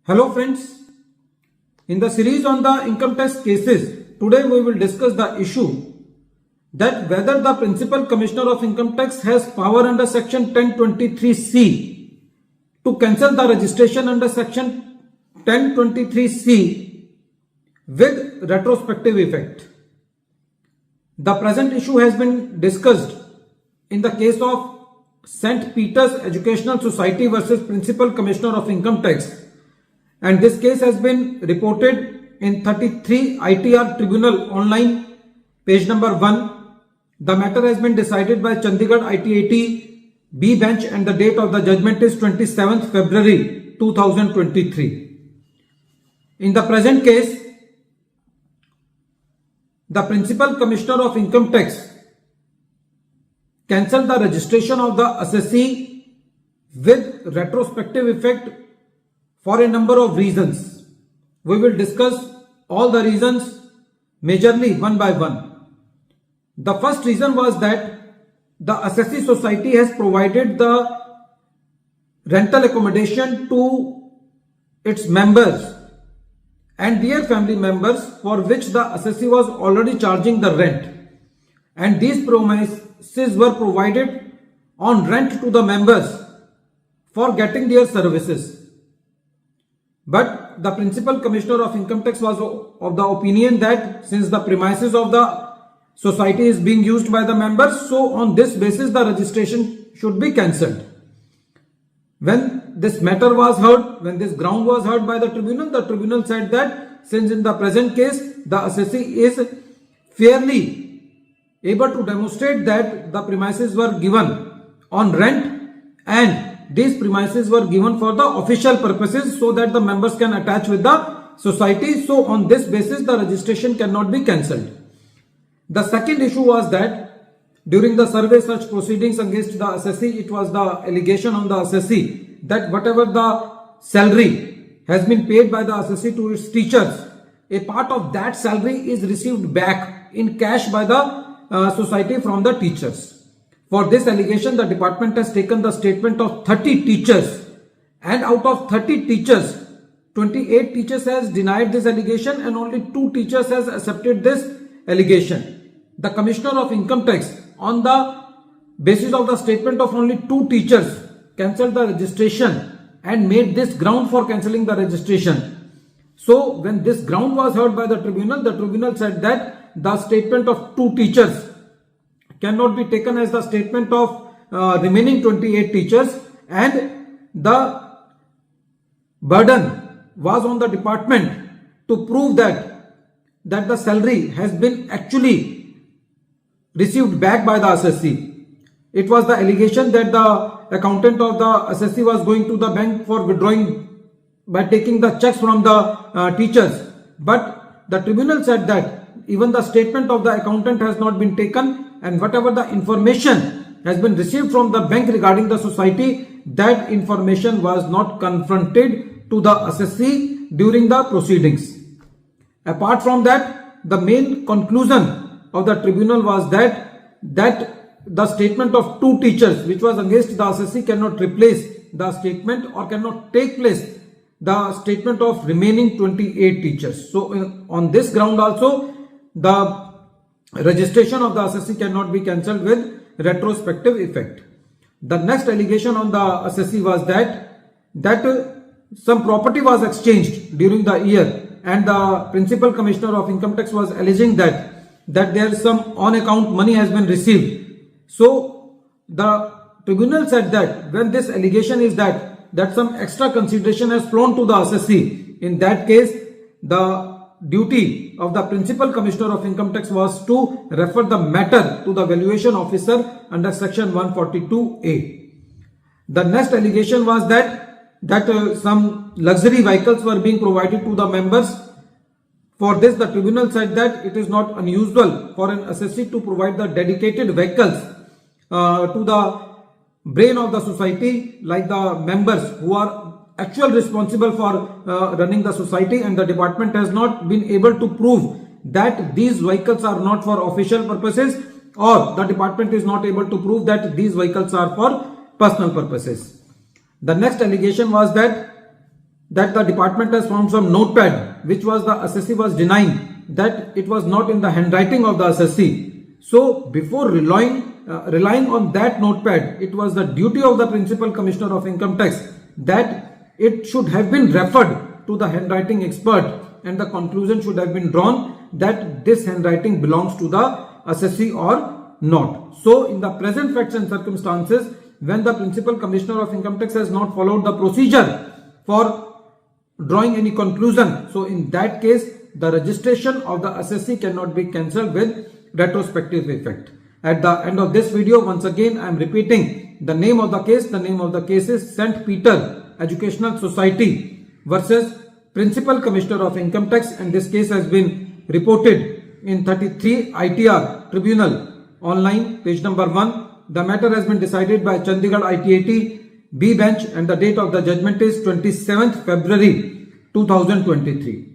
Hello friends, in the series on the income tax cases, today we will discuss the issue that whether the Principal Commissioner of Income Tax has power under section 1023C to cancel the registration under section 1023C with retrospective effect. The present issue has been discussed in the case of St. Peter's Educational Society versus Principal Commissioner of Income Tax. And this case has been reported in 33 ITR Tribunal online, page number 1. The matter has been decided by Chandigarh ITAT B bench and the date of the judgment is 27th February 2023. In the present case, the Principal Commissioner of Income Tax cancelled the registration of the assessee with retrospective effect for a number of reasons. We will discuss all the reasons majorly one by one. The first reason was that the assessee society has provided the rental accommodation to its members and their family members for which the assessee was already charging the rent, and these premises were provided on rent to the members for getting their services. But the Principal Commissioner of Income Tax was of the opinion that since the premises of the society is being used by the members, so on this basis the registration should be cancelled. When this matter was heard, when this ground was heard by the tribunal said that since in the present case the assessee is fairly able to demonstrate that the premises were given on rent and these premises were given for the official purposes so that the members can attach with the society. So on this basis the registration cannot be cancelled. The second issue was that during the survey search proceedings against the assessee, it was the allegation on the assessee that whatever the salary has been paid by the assessee to its teachers, a part of that salary is received back in cash by the society from the teachers. For this allegation, the department has taken the statement of 30 teachers, and out of 30 teachers, 28 teachers has denied this allegation and only 2 teachers has accepted this allegation. The Commissioner of Income Tax, on the basis of the statement of only 2 teachers, cancelled the registration and made this ground for cancelling the registration. So when this ground was heard by the tribunal said that the statement of 2 teachers cannot be taken as the statement of remaining 28 teachers, and the burden was on the department to prove that the salary has been actually received back by the assessee. It was the allegation that the accountant of the assessee was going to the bank for withdrawing by taking the checks from the teachers, but the tribunal said that even the statement of the accountant has not been taken, and whatever the information has been received from the bank regarding the society, that information was not confronted to the assessee during the proceedings. Apart from that, the main conclusion of the tribunal was that the statement of 2 teachers which was against the assessee cannot replace the statement or cannot take place the statement of remaining 28 teachers. So on this ground also, the registration of the assessee cannot be cancelled with retrospective effect. The next allegation on the assessee was that some property was exchanged during the year, and the Principal Commissioner of Income Tax was alleging that there is some on account money has been received. So the tribunal said that when this allegation is that some extra consideration has flown to the assessee, in that case the duty of the Principal Commissioner of Income Tax was to refer the matter to the valuation officer under section 142A. The next allegation was that some luxury vehicles were being provided to the members. For this, the tribunal said that it is not unusual for an assessee to provide the dedicated vehicles to the brain of the society, like the members who are actually responsible for running the society, and the department has not been able to prove that these vehicles are not for official purposes, or the department is not able to prove that these vehicles are for personal purposes. The next allegation was that that the department has found some notepad which was the assessee was denying that it was not in the handwriting of the assessee. So before relying on that notepad, it was the duty of the Principal Commissioner of Income Tax that it should have been referred to the handwriting expert and the conclusion should have been drawn that this handwriting belongs to the assessee or not. So in the present facts and circumstances, when the Principal Commissioner of Income Tax has not followed the procedure for drawing any conclusion, so in that case the registration of the assessee cannot be cancelled with retrospective effect. At the end of this video, once again I am repeating the name of the case. The name of the case is St. Peter Educational Society versus Principal Commissioner of Income Tax, and this case has been reported in 33 ITR Tribunal online, page number 1. The matter has been decided by Chandigarh ITAT B bench and the date of the judgment is 27th February 2023.